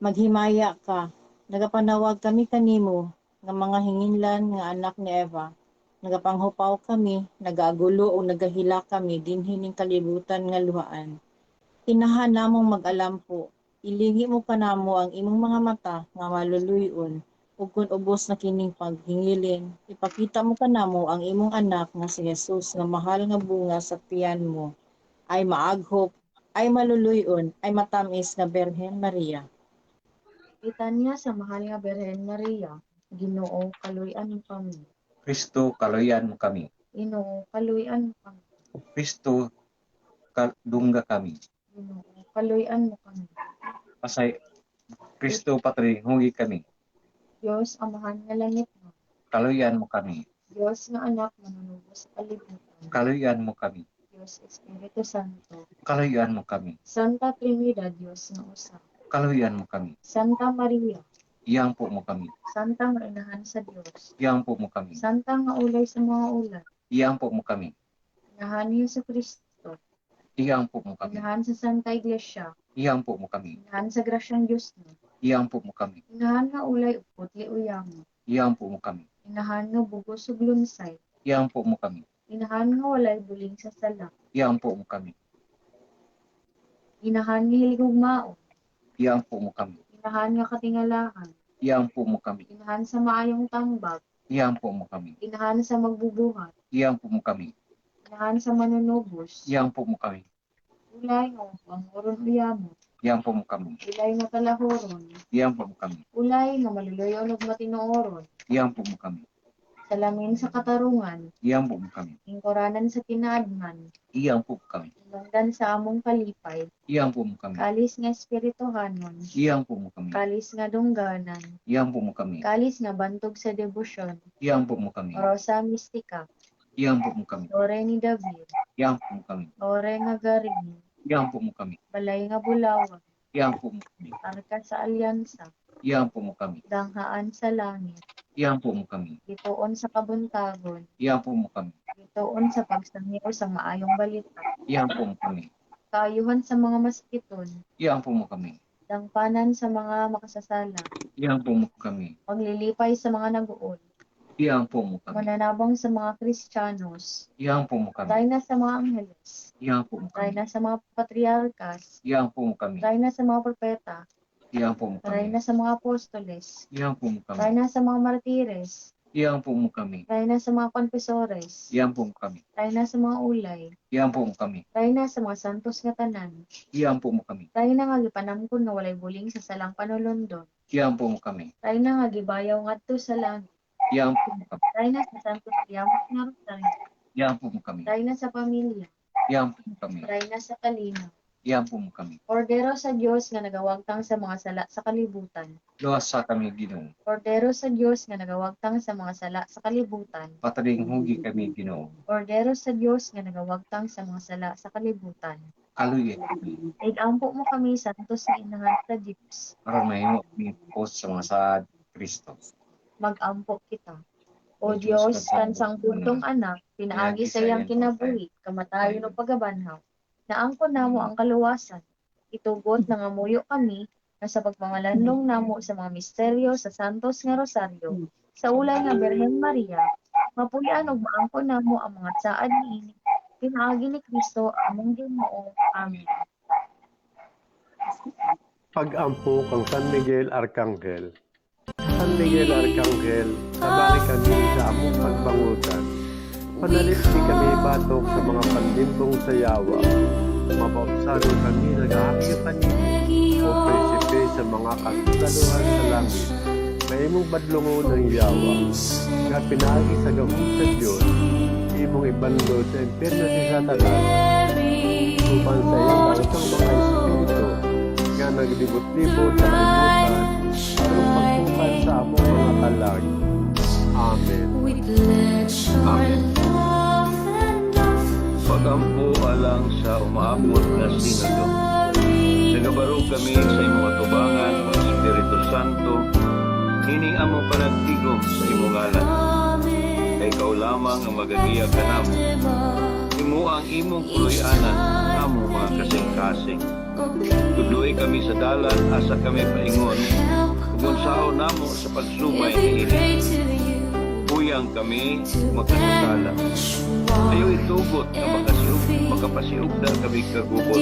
[SPEAKER 4] Maghimaya ka, nagapanawag kami kanimo, nga mga hinginlan nga anak ni Eva. Nagapanghupaw kami, nagaagulo o nagahila kami dinhining kalibutan nga luhaan. Tinahan namong mag-alampo, ilingi mo kanamo ang imong mga mata nga maluluyon, ug kun ubos na kining paghingilin, ipakita mo kanamo ang imong anak nga si Jesus nga mahal nga bunga sa tiyan mo, ay maaghop, ay maluluyon, ay matamis nga Birhen Maria.
[SPEAKER 6] Litanya sa mahal nga Birhen Maria, Ginoo, kaluyan mo kami.
[SPEAKER 5] Kristo, kaluyan mo kami.
[SPEAKER 6] Ginoo, kaluyan mo kami.
[SPEAKER 5] Kristo, kadungga kami.
[SPEAKER 6] Ginoo, kaluyan mo kami.
[SPEAKER 5] Pasay, Kristo, patrinhugi kami.
[SPEAKER 6] Diyos, amahan nga langit mo.
[SPEAKER 5] Kaluyan mo kami.
[SPEAKER 6] Diyos nga anak, manunubos sa kalibutan.
[SPEAKER 5] Kaluyan mo kami.
[SPEAKER 6] Diyos, Espiritu Santo.
[SPEAKER 5] Kaluyan mo kami.
[SPEAKER 6] Santa Trinidad, Diyos nga usa.
[SPEAKER 5] Kaluyan mo kami.
[SPEAKER 6] Santa Maria,
[SPEAKER 5] Iampo mo kami.
[SPEAKER 6] Santa nga inahan sa Diyos.
[SPEAKER 5] Iampo mo kami.
[SPEAKER 6] Santa nga ulay sa mga ulay.
[SPEAKER 5] Iampo mo kami.
[SPEAKER 6] Inahan ni Yesu Kristo.
[SPEAKER 5] Iampo mo kami.
[SPEAKER 6] Inahan sa Santa Iglesia.
[SPEAKER 5] Iampo mo kami.
[SPEAKER 6] Inahan sa grasyang Diyos mo.
[SPEAKER 5] Iampo mo kami.
[SPEAKER 6] Inahan nga ulay ug putli uyamo.
[SPEAKER 5] Iampo mo kami.
[SPEAKER 6] Inahan nga bugos ug lunsay.
[SPEAKER 5] Iampo mo kami.
[SPEAKER 6] Inahan nga walay buling sa sala.
[SPEAKER 5] Iampo mo kami.
[SPEAKER 6] Inahan nga hiligugmaon.
[SPEAKER 5] Iampo mo kami.
[SPEAKER 6] Inahan nga katingalahan.
[SPEAKER 5] Iampo mo kami.
[SPEAKER 6] Inahan sa maayong tambag.
[SPEAKER 5] Iampo mo kami.
[SPEAKER 6] Inahan sa magbubuhat.
[SPEAKER 5] Iampo mo kami.
[SPEAKER 6] Inahan sa manunubos.
[SPEAKER 5] Iampo mo kami.
[SPEAKER 6] Ulay nga panguron uyamo.
[SPEAKER 5] Iampo mo kami.
[SPEAKER 6] Ulay nga kalahoron.
[SPEAKER 5] Iampo mo kami.
[SPEAKER 6] Ulay nga maluluyon ug matinooron.
[SPEAKER 5] Iampo mo kami.
[SPEAKER 6] Salamin sa katarungan.
[SPEAKER 5] Iampo mo kami.
[SPEAKER 6] Ingkoranan sa tinaadman.
[SPEAKER 5] Iampo mo kami.
[SPEAKER 6] Hinungdan sa among kalipay.
[SPEAKER 5] Iampo mo kami.
[SPEAKER 6] Kalis nga espirituhanon.
[SPEAKER 5] Iampo mo kami.
[SPEAKER 6] Kalis nga dungganan.
[SPEAKER 5] Iampo mo kami.
[SPEAKER 6] Kalis nga bantog sa debosyon.
[SPEAKER 5] Iampo mo kami.
[SPEAKER 6] Rosa mistika.
[SPEAKER 5] Iampo mo kami.
[SPEAKER 6] Ore ni David.
[SPEAKER 5] Iampo mo kami.
[SPEAKER 6] Ore nga garing.
[SPEAKER 5] Iampo mo kami.
[SPEAKER 6] Balay nga bulawan.
[SPEAKER 5] Iampo mo kami.
[SPEAKER 6] Arka sa alyansa.
[SPEAKER 5] Iampo mo kami.
[SPEAKER 6] Danghaan sa langit.
[SPEAKER 5] Iampo mo kami.
[SPEAKER 6] Gituon sa kabuntagon.
[SPEAKER 5] Iampo mo kami.
[SPEAKER 6] Gituon sa pagsangyo sa maayong balita.
[SPEAKER 5] Iampo mo kami.
[SPEAKER 6] Kaayuhan sa mga maskiton.
[SPEAKER 5] Iampo mo kami.
[SPEAKER 6] Dangpanan sa mga makasasala.
[SPEAKER 5] Iampo mo kami.
[SPEAKER 6] Paglilipay sa mga naguol.
[SPEAKER 5] Iampo mo kami.
[SPEAKER 6] Mananabang sa mga Kristyanos.
[SPEAKER 5] Iampo mo kami.
[SPEAKER 6] Rayna sa mga angheles.
[SPEAKER 5] Iampo mo kami.
[SPEAKER 6] Rayna sa mga patriarkas.
[SPEAKER 5] Iampo mo kami.
[SPEAKER 6] Rayna sa mga propeta.
[SPEAKER 5] Iampo mo kami.
[SPEAKER 6] Rayna sa mga apostoles.
[SPEAKER 5] Iampo mo kami.
[SPEAKER 6] Rayna sa mga martires.
[SPEAKER 5] Iampo mo kami.
[SPEAKER 6] Rayna sa mga konfesores.
[SPEAKER 5] Iampo mo kami.
[SPEAKER 6] Rayna sa mga ulay.
[SPEAKER 5] Iampo mo kami.
[SPEAKER 6] Rayna sa mga santos nga tanan.
[SPEAKER 5] Iampo mo kami.
[SPEAKER 6] Rayna nga gipanamkon nga walay buling sa salang panulundon.
[SPEAKER 5] Iampo mo kami.
[SPEAKER 6] Rayna nga gibayaw ngadto sa langit.
[SPEAKER 5] Iampo mo kami.
[SPEAKER 6] Rayna sa santos tiyamos nga rosaryo.
[SPEAKER 5] Iampo mo kami.
[SPEAKER 6] Rayna sa pamilya.
[SPEAKER 5] Iampo mo kami.
[SPEAKER 6] Rayna sa kalinaw.
[SPEAKER 5] Iampo mo kami.
[SPEAKER 6] Kordero sa Dios nga nagawagtang sa mga sala sa kalibutan.
[SPEAKER 5] Luwas sa kami, Ginoo.
[SPEAKER 6] Kordero sa Dios nga nagawagtang sa mga sala sa kalibutan.
[SPEAKER 5] Patringhugi kami, Ginoo.
[SPEAKER 6] Kordero sa Dios nga nagawagtang sa mga sala sa kalibutan.
[SPEAKER 5] Kaluyan kami.
[SPEAKER 6] Igampo mo kami santos nga inahan sa Dios.
[SPEAKER 5] Para mahimo kami post sa mga saad Kristo.
[SPEAKER 6] Mag-ampo kita. O Dios, kansang puntong anak, pinaagi sa iyang kinabuhi, kamatayon o pagabanhaw. Naangkon namo ang kaluwasan. Itugot na nga muyo kami na sa pagpangalanong namo sa mga misteryo sa Santos nga Rosaryo, sa ulay nga Birhen Maria, mapuyan og maangkon namo ang mga saad niini. Pinaagi ni Kristo among Ginoo. Amen.
[SPEAKER 2] Pag-ampo kang San Miguel Arcangel. San Miguel Arcangel, sabali kami sa among pagbangutan. Panalipsi kami batok sa mga panlimbong sayawa. Mapausado kami nag-aakyo kanino o presipe sa mga kasagaluhan sa langit. nga imong badlungon ang yawa, nga pinagi sa gahom sa Diyos, imong ibandod sa impyerno si Satanas, tuman sa iyong bautang mga espiritu, nga naglibot-libot sa kalibutan, aron pagtukan sa among mga kalag. Amen.
[SPEAKER 1] Amen. Pagampo alang sa umaabot na sinago. Nagabarog kami sa imong atubangan o Espiritu Santo, hini among panagtigom sa imong ngalan. Kay ikaw lamang ang magagiya ka namo. Imo ang imong kuloy-anan among mga kasing-kasing. Tudloy kami sa dalan asa kami paingon, kung sao namo sa pagsumay ni ini. Puyang kami makasala. Ayaw itugot na makapasiugdan kami kagubot.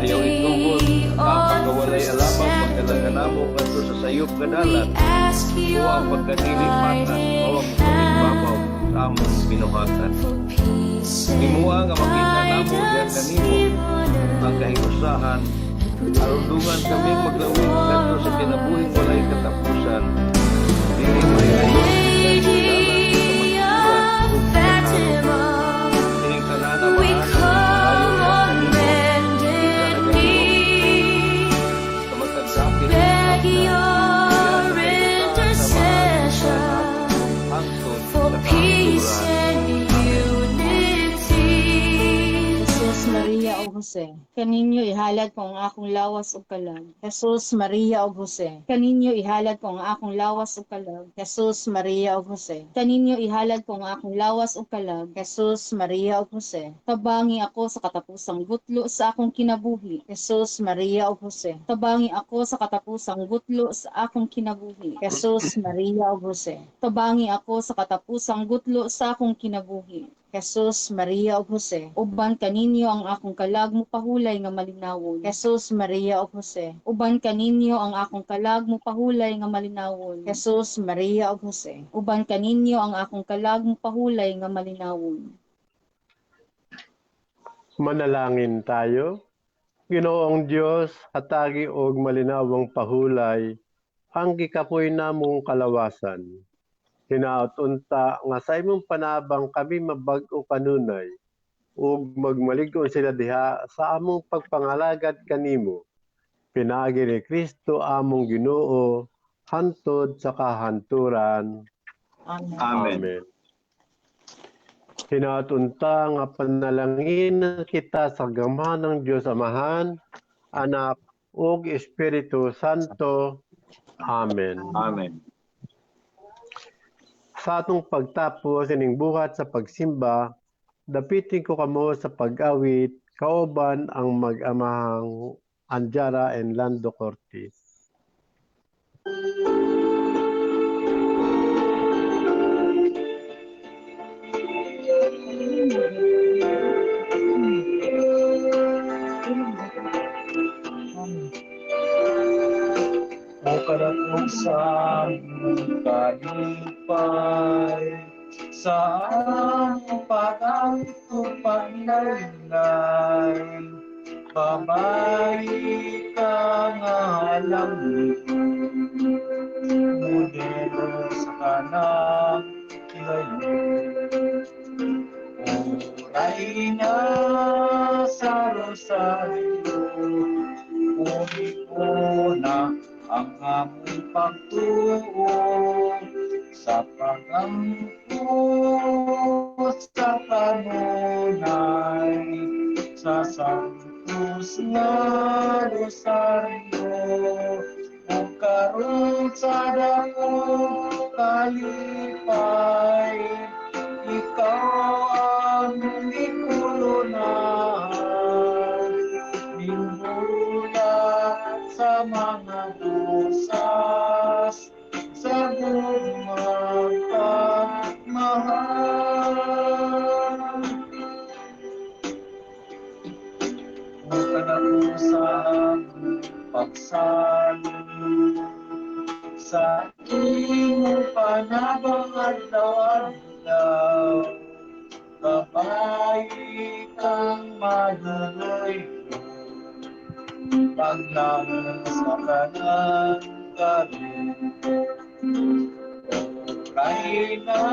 [SPEAKER 1] Ayaw itugot na pagkawalay alabang pagkalaga namo kanto sa sayop kadalan. O ang pagkadili mata o ang pagkagbabaw sa among binuhatan. Imuha nga makita namo yan kanimo ang kahiusahan. Arundungan kami maglawin kanto sa kinabuhing walay katapusan. Dili may ayon.
[SPEAKER 4] Jose, kaninyo ihalad ko ang akong lawas ug kalag. Jesus, Maria ug Jose, kaninyo ihalad ko ang akong lawas ug kalag. Jesus, Maria ug Jose, kaninyo ihalad ko ang akong lawas ug kalag. Jesus, Maria ug Jose, tabangi ako sa katapusang gutlo sa akong kinabuhi. Jesus, Maria ug Jose, tabangi ako sa katapusang gutlo sa akong kinabuhi. Jesus, Maria ug Jose, tabangi ako sa katapusang gutlo sa akong kinabuhi. Jesus, Maria ug Jose, uban kaninyo ang akong kalag mo pahulay nga malinawon. Jesus, Maria ug Jose, uban kaninyo ang akong kalag mo pahulay nga malinawon. Jesus, Maria ug Jose, uban kaninyo ang akong kalag mo pahulay nga malinawon.
[SPEAKER 2] Manalangin tayo. Ginoong Dios, hatagi og malinawang pahulay ang gikapoy namong kalawasan. Hinaot unta nga sa imong panabang kami mabag-o kanunay ug magmaligon sila diha sa among pagpangalagad kanimo. Pinaagi ni Kristo among Ginoo hantod sa kahanturan.
[SPEAKER 4] Amen.
[SPEAKER 2] Amen. Hinaot unta nga panalangin kita sa gamahan ng Dios Amahan, Anak ug Espiritu Santo. Amen.
[SPEAKER 1] Amen.
[SPEAKER 2] Sa atong pagtapos ining buhat sa pagsimba, dapitin ko kamo sa pag-awit kauban ang mag-amahang Anjara and Lando Cortez.
[SPEAKER 5] O karatong sa kalipay, sa among pag-awit paglaylay, babayi ka nga langit, modelo sa kanang kilayo. Oray na sa rosaryo, uli ko na ang among pagtuo sa pagampo sa kanunay sa Santos nga Rosaryo o karon sa dakong kalipay ikaw ang ikulunan nimbulat sa mga dosas sa bumang pagmahal. O kanakusang pagsalo sa iyong panabang adlaw-adlaw, babayi kang maluloy, paglalang sa kanang karon. Kay na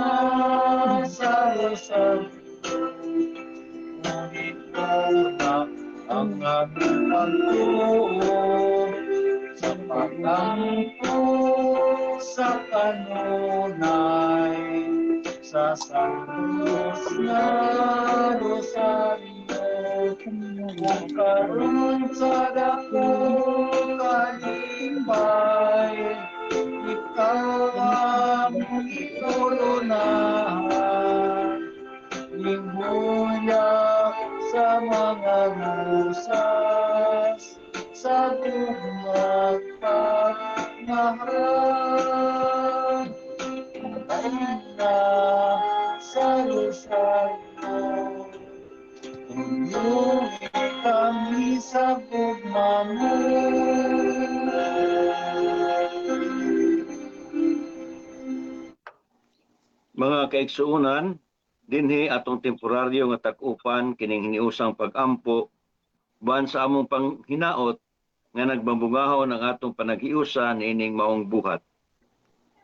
[SPEAKER 5] sa Rosario, ngunit una ang aming pagtuo sa pagtampo sa kanunay sa Santos na Rosario. Kung karon sa dakong kalimbay, ikaw ang ikoronahan, linghuya sa mga rusas, sa bumag pagmahal. Ay na sa Rosario, tulungan kami sa bugma mo.
[SPEAKER 1] Mga kaigsuunan, dinhi atong temporaryo nga tak-upan kining hiniusang pag-ampo ban sa among panghinaot nga nagbambungahon ang atong panaghiusa niining maong buhat.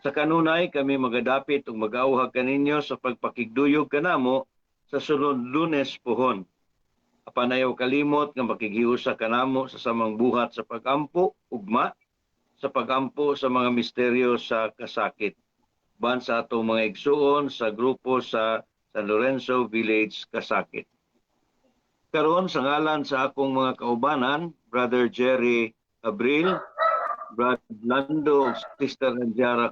[SPEAKER 1] Sa kanunay kami magadapit ug mag-auhag kaninyo sa pagpakigduyog kanamo sa sunod Lunes pohon. Apan ayaw kalimot nga makighiusa kanamo sa samang buhat sa pag-ampo ugma sa pag-ampo sa mga misteryo sa kasakit ban sa atong mga igsuon sa grupo sa San Lorenzo Village, Kasakit. Karon sa ngalan sa akong mga kaubanan, Brother Jerry Abril, Brother Lando, Sister Anjara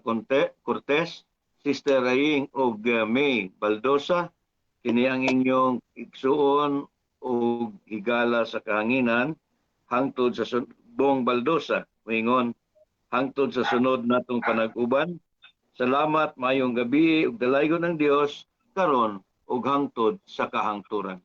[SPEAKER 1] Cortez, Sister Aying og May Baldosa, kini ang inyong igsuon o higala sa kahanginan hangtod sa Bong Baldosa, moingon hangtod sa sunod natong panag-uban. Salamat, mayong gabi ug dalaygon ng Dios karon ug hangtod sa kahangturan.